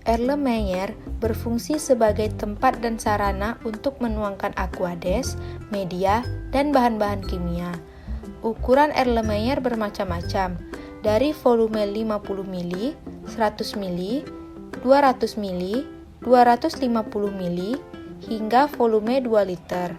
Erlenmeyer berfungsi sebagai tempat dan sarana untuk menuangkan aqueous, media, dan bahan-bahan kimia. Ukuran Erlenmeyer bermacam-macam, dari volume 50 ml, 100 ml, 200 ml, 250 ml, hingga volume 2 liter.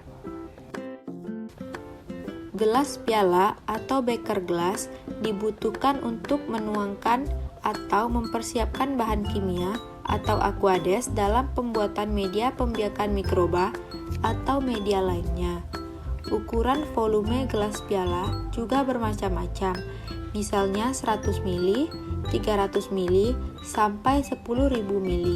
Gelas piala atau beker glass dibutuhkan untuk menuangkan atau mempersiapkan bahan kimia atau aqueous dalam pembuatan media pembiakan mikroba atau media lainnya. Ukuran volume gelas piala juga bermacam-macam, misalnya 100 ml, 300 ml, sampai 10.000 ml.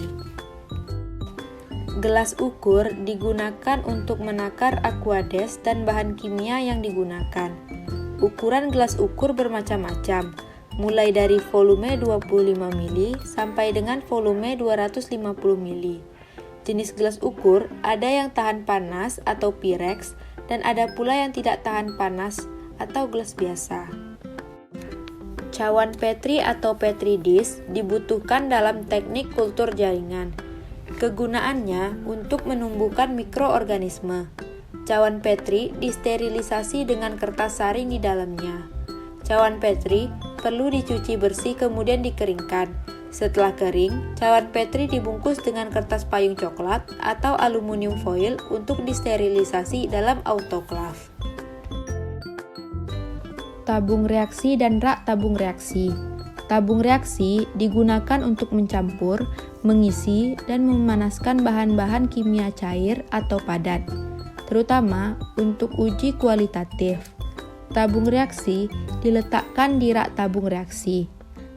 Gelas ukur digunakan untuk menakar aqueous dan bahan kimia yang digunakan. Ukuran gelas ukur bermacam-macam, mulai dari volume 25 ml sampai dengan volume 250 ml. Jenis gelas ukur ada yang tahan panas atau Pyrex dan ada pula yang tidak tahan panas atau gelas biasa. Cawan Petri atau Petri dish dibutuhkan dalam teknik kultur jaringan. Kegunaannya untuk menumbuhkan mikroorganisme. Cawan Petri disterilisasi dengan kertas saring di dalamnya. Cawan Petri perlu dicuci bersih kemudian dikeringkan. Setelah kering, cawan Petri dibungkus dengan kertas payung coklat atau aluminium foil untuk disterilisasi dalam autoklaf. Tabung reaksi dan rak tabung reaksi. Tabung reaksi digunakan untuk mencampur, mengisi, dan memanaskan bahan-bahan kimia cair atau padat, terutama untuk uji kualitatif. Tabung reaksi diletakkan di rak tabung reaksi.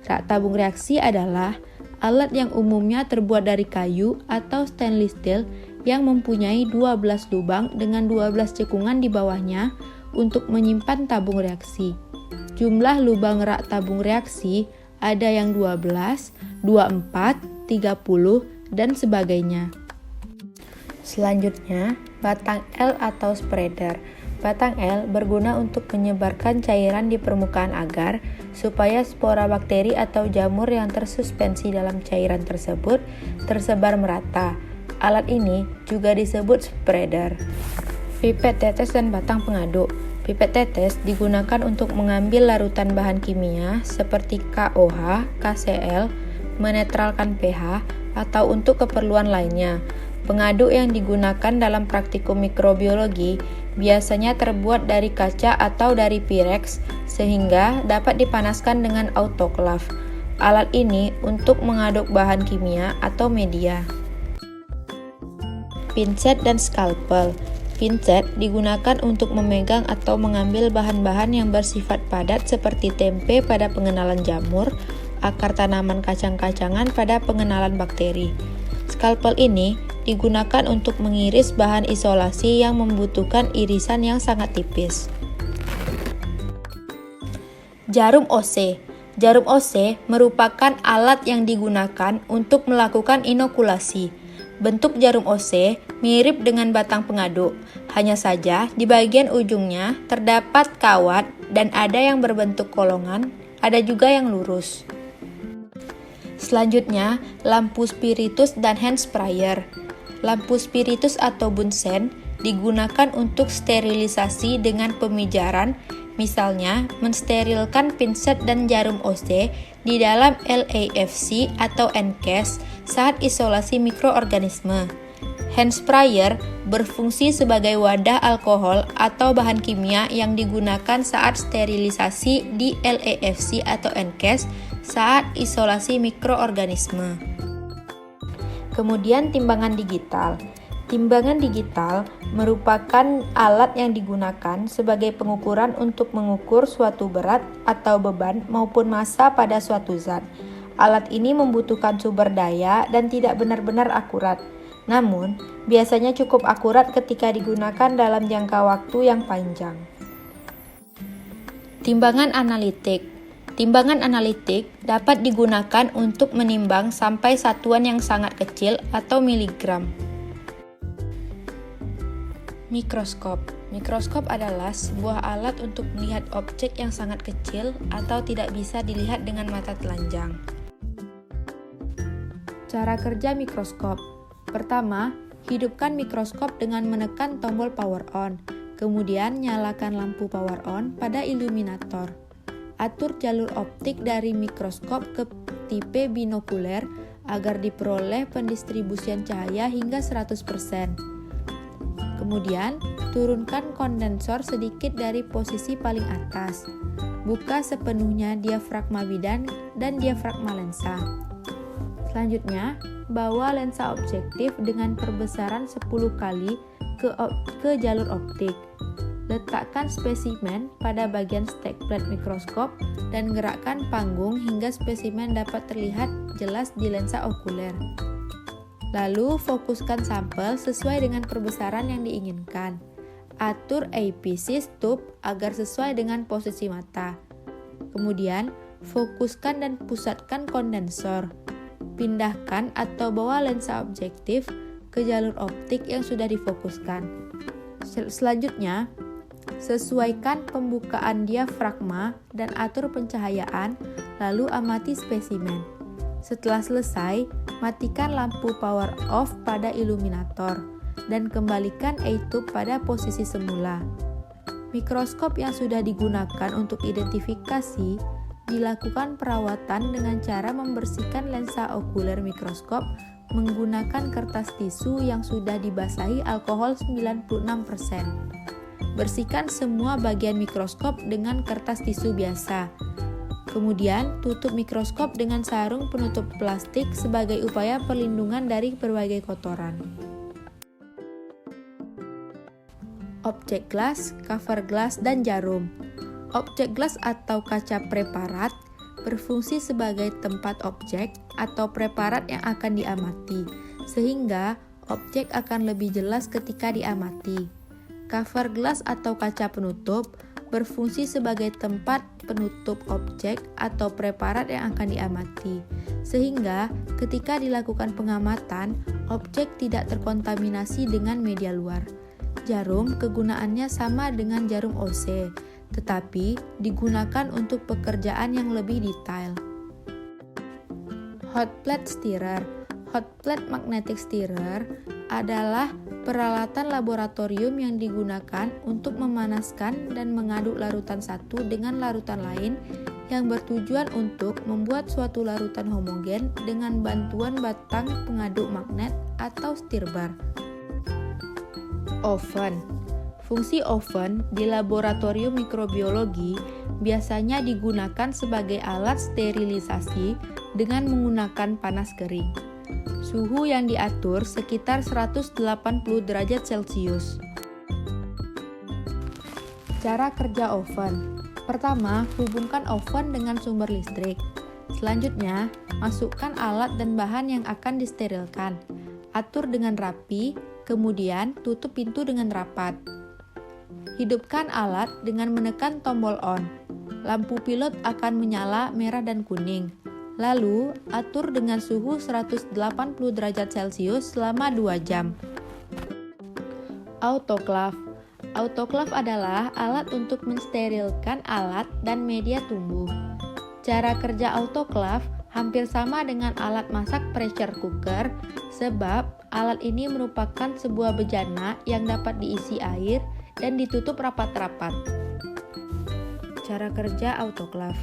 Rak tabung reaksi adalah alat yang umumnya terbuat dari kayu atau stainless steel yang mempunyai 12 lubang dengan 12 cekungan di bawahnya untuk menyimpan tabung reaksi. Jumlah lubang rak tabung reaksi ada yang 12, 24, 30, dan sebagainya. Selanjutnya, batang L atau spreader. Batang L berguna untuk menyebarkan cairan di permukaan agar supaya spora bakteri atau jamur yang tersuspensi dalam cairan tersebut tersebar merata. Alat ini juga disebut spreader. Pipet tetes dan batang pengaduk. Pipet tetes digunakan untuk mengambil larutan bahan kimia seperti KOH, KCl, menetralkan pH, atau untuk keperluan lainnya. Pengaduk yang digunakan dalam praktikum mikrobiologi biasanya terbuat dari kaca atau dari Pyrex sehingga dapat dipanaskan dengan autoklaf. Alat ini untuk mengaduk bahan kimia atau media. Pincet dan skalpel. Pincet digunakan untuk memegang atau mengambil bahan-bahan yang bersifat padat seperti tempe pada pengenalan jamur, akar tanaman kacang-kacangan pada pengenalan bakteri. Skalpel ini digunakan untuk mengiris bahan isolasi yang membutuhkan irisan yang sangat tipis. Jarum OC. Jarum OC merupakan alat yang digunakan untuk melakukan inokulasi. Bentuk jarum OC mirip dengan batang pengaduk, hanya saja di bagian ujungnya terdapat kawat dan ada yang berbentuk kolongan, ada juga yang lurus. Selanjutnya, lampu spiritus dan hand sprayer. Lampu spiritus atau Bunsen digunakan untuk sterilisasi dengan pemijaran, misalnya mensterilkan pinset dan jarum OC di dalam LAFC atau NCAS saat isolasi mikroorganisme. Hand sprayer berfungsi sebagai wadah alkohol atau bahan kimia yang digunakan saat sterilisasi di LAFC atau NCAS saat isolasi mikroorganisme. Kemudian timbangan digital. Timbangan digital merupakan alat yang digunakan sebagai pengukuran untuk mengukur suatu berat atau beban maupun massa pada suatu zat. Alat ini membutuhkan sumber daya dan tidak benar-benar akurat. Namun, biasanya cukup akurat ketika digunakan dalam jangka waktu yang panjang. Timbangan analitik. Timbangan analitik dapat digunakan untuk menimbang sampai satuan yang sangat kecil atau miligram. Mikroskop. Mikroskop adalah sebuah alat untuk melihat objek yang sangat kecil atau tidak bisa dilihat dengan mata telanjang. Cara kerja mikroskop. Pertama, hidupkan mikroskop dengan menekan tombol power on. Kemudian nyalakan lampu power on pada iluminator. Atur jalur optik dari mikroskop ke tipe binokuler agar diperoleh pendistribusian cahaya hingga 100%. Kemudian, turunkan kondensor sedikit dari posisi paling atas. Buka sepenuhnya diafragma bidan dan diafragma lensa. Selanjutnya, bawa lensa objektif dengan perbesaran 10 kali ke jalur optik. Letakkan spesimen pada bagian stack plate mikroskop dan gerakkan panggung hingga spesimen dapat terlihat jelas di lensa okuler. Lalu, fokuskan sampel sesuai dengan perbesaran yang diinginkan. Atur apices tube agar sesuai dengan posisi mata. Kemudian, fokuskan dan pusatkan kondensor. Pindahkan atau bawa lensa objektif ke jalur optik yang sudah difokuskan. Selanjutnya, sesuaikan pembukaan diafragma dan atur pencahayaan, lalu amati spesimen. Setelah selesai, matikan lampu power off pada iluminator dan kembalikan eye-tube pada posisi semula. Mikroskop yang sudah digunakan untuk identifikasi dilakukan perawatan dengan cara membersihkan lensa okuler mikroskop menggunakan kertas tisu yang sudah dibasahi alkohol 96%. Bersihkan semua bagian mikroskop dengan kertas tisu biasa. Kemudian, tutup mikroskop dengan sarung penutup plastik sebagai upaya perlindungan dari berbagai kotoran. Objek glass, cover glass, dan jarum. Objek glass atau kaca preparat berfungsi sebagai tempat objek atau preparat yang akan diamati, sehingga objek akan lebih jelas ketika diamati. Cover glass atau kaca penutup berfungsi sebagai tempat penutup objek atau preparat yang akan diamati, sehingga ketika dilakukan pengamatan, objek tidak terkontaminasi dengan media luar. Jarum kegunaannya sama dengan jarum OC, tetapi digunakan untuk pekerjaan yang lebih detail. Hot plate stirrer. Hot plate magnetic stirrer adalah peralatan laboratorium yang digunakan untuk memanaskan dan mengaduk larutan satu dengan larutan lain yang bertujuan untuk membuat suatu larutan homogen dengan bantuan batang pengaduk magnet atau stirbar. Oven. Fungsi oven di laboratorium mikrobiologi biasanya digunakan sebagai alat sterilisasi dengan menggunakan panas kering. Suhu yang diatur sekitar 180 derajat Celcius. Cara kerja oven. Pertama, hubungkan oven dengan sumber listrik. Selanjutnya, masukkan alat dan bahan yang akan disterilkan. Atur dengan rapi, kemudian tutup pintu dengan rapat. Hidupkan alat dengan menekan tombol on. Lampu pilot akan menyala merah dan kuning. Lalu, atur dengan suhu 180 derajat Celcius selama 2 jam. Autoclave. Autoclave adalah alat untuk mensterilkan alat dan media tumbuh. Cara kerja autoclave hampir sama dengan alat masak pressure cooker, sebab alat ini merupakan sebuah bejana yang dapat diisi air dan ditutup rapat-rapat. Cara kerja autoclave.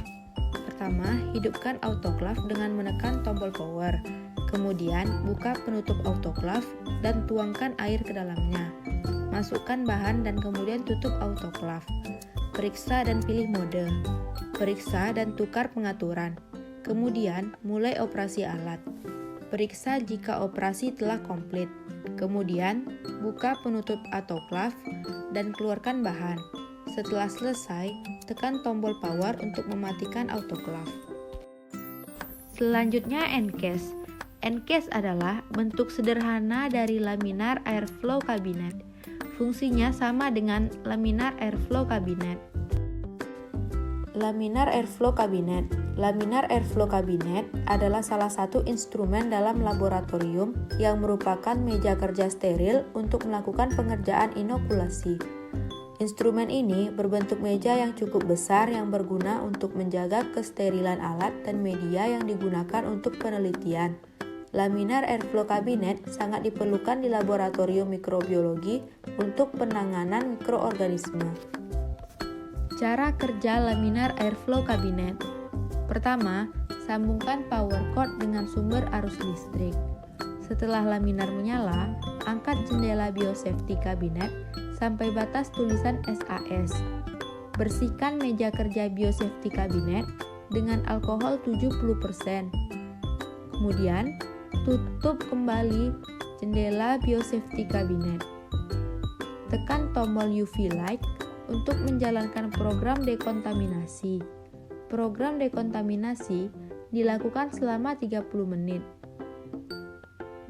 Pertama, hidupkan autoclave dengan menekan tombol power. Kemudian, buka penutup autoclave dan tuangkan air ke dalamnya. Masukkan bahan dan kemudian tutup autoclave. Periksa dan pilih mode. Periksa dan tukar pengaturan. Kemudian, mulai operasi alat. Periksa jika operasi telah komplit. Kemudian, buka penutup autoclave dan keluarkan bahan. Setelah selesai, tekan tombol power untuk mematikan autoclave. Selanjutnya, encase. Encase adalah bentuk sederhana dari laminar airflow cabinet. Fungsinya sama dengan laminar airflow cabinet. Laminar airflow cabinet. Laminar airflow cabinet adalah salah satu instrumen dalam laboratorium yang merupakan meja kerja steril untuk melakukan pengerjaan inokulasi. Instrumen ini berbentuk meja yang cukup besar yang berguna untuk menjaga kesterilan alat dan media yang digunakan untuk penelitian. laminar airflow cabinet sangat diperlukan di laboratorium mikrobiologi untuk penanganan mikroorganisme. Cara kerja laminar airflow cabinet. Pertama, sambungkan power cord dengan sumber arus listrik. Setelah laminar menyala, angkat jendela biosafety cabinet sampai batas tulisan SAS. Bersihkan meja kerja biosafety cabinet dengan alkohol 70%. Kemudian, tutup kembali jendela biosafety cabinet. Tekan tombol UV light untuk menjalankan program dekontaminasi. Program dekontaminasi dilakukan selama 30 menit.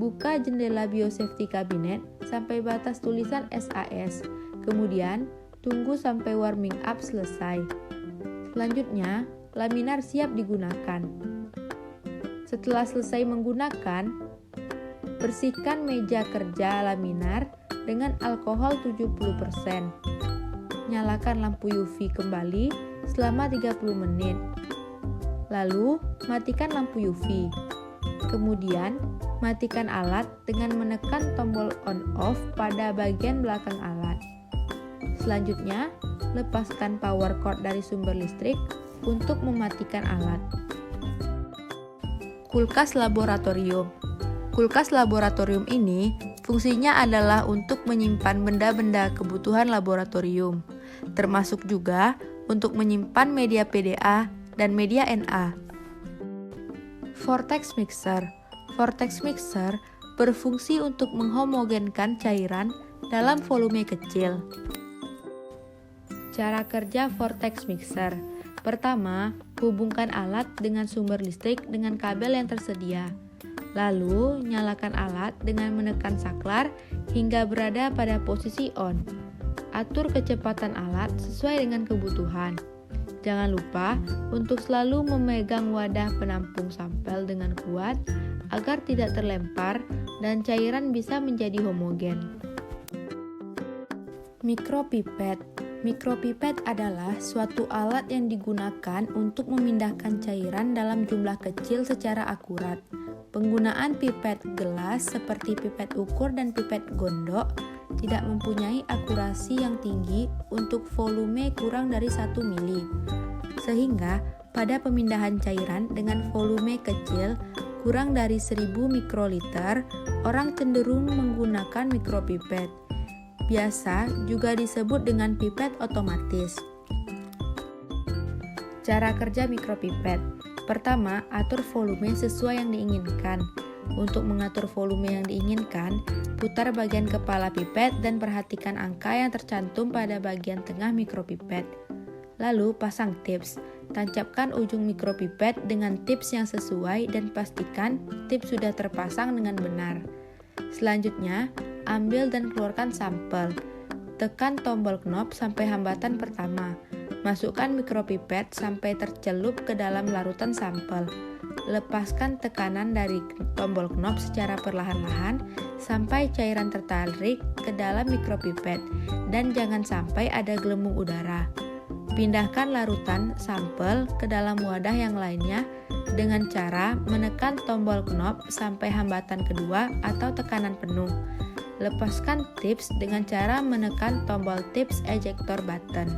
Buka jendela biosafety cabinet sampai batas tulisan SAS. Kemudian, tunggu sampai warming up selesai. Selanjutnya, laminar siap digunakan. Setelah selesai menggunakan, bersihkan meja kerja laminar dengan alkohol 70%. Nyalakan lampu UV kembali selama 30 menit. Lalu, matikan lampu UV. Kemudian, matikan alat dengan menekan tombol on-off pada bagian belakang alat. Selanjutnya, lepaskan power cord dari sumber listrik untuk mematikan alat. Kulkas laboratorium. Kulkas laboratorium ini fungsinya adalah untuk menyimpan benda-benda kebutuhan laboratorium, termasuk juga untuk menyimpan media PDA dan media NA. Vortex mixer. Vortex mixer berfungsi untuk menghomogenkan cairan dalam volume kecil. Cara kerja vortex mixer. Pertama, hubungkan alat dengan sumber listrik dengan kabel yang tersedia. Lalu, nyalakan alat dengan menekan saklar hingga berada pada posisi on. Atur kecepatan alat sesuai dengan kebutuhan. Jangan lupa untuk selalu memegang wadah penampung sampel dengan kuat agar tidak terlempar dan cairan bisa menjadi homogen. Mikropipet. Mikropipet adalah suatu alat yang digunakan untuk memindahkan cairan dalam jumlah kecil secara akurat. Penggunaan pipet gelas seperti pipet ukur dan pipet gondok tidak mempunyai akurasi yang tinggi untuk volume kurang dari 1 mili. Sehingga pada pemindahan cairan dengan volume kecil kurang dari 1000 mikroliter, orang cenderung menggunakan mikropipet. Biasa juga disebut dengan pipet otomatis. Cara kerja mikropipet. Pertama, atur volume sesuai yang diinginkan. Untuk mengatur volume yang diinginkan, putar bagian kepala pipet dan perhatikan angka yang tercantum pada bagian tengah mikropipet. Lalu, pasang tips. Tancapkan ujung mikropipet dengan tips yang sesuai dan pastikan tips sudah terpasang dengan benar. Selanjutnya, ambil dan keluarkan sampel. Tekan tombol knob sampai hambatan pertama. Masukkan mikropipet sampai tercelup ke dalam larutan sampel. Lepaskan tekanan dari tombol knob secara perlahan-lahan sampai cairan tertarik ke dalam mikropipet dan jangan sampai ada gelembung udara. Pindahkan larutan sampel ke dalam wadah yang lainnya dengan cara menekan tombol knob sampai hambatan kedua atau tekanan penuh. Lepaskan tips dengan cara menekan tombol tips ejector button.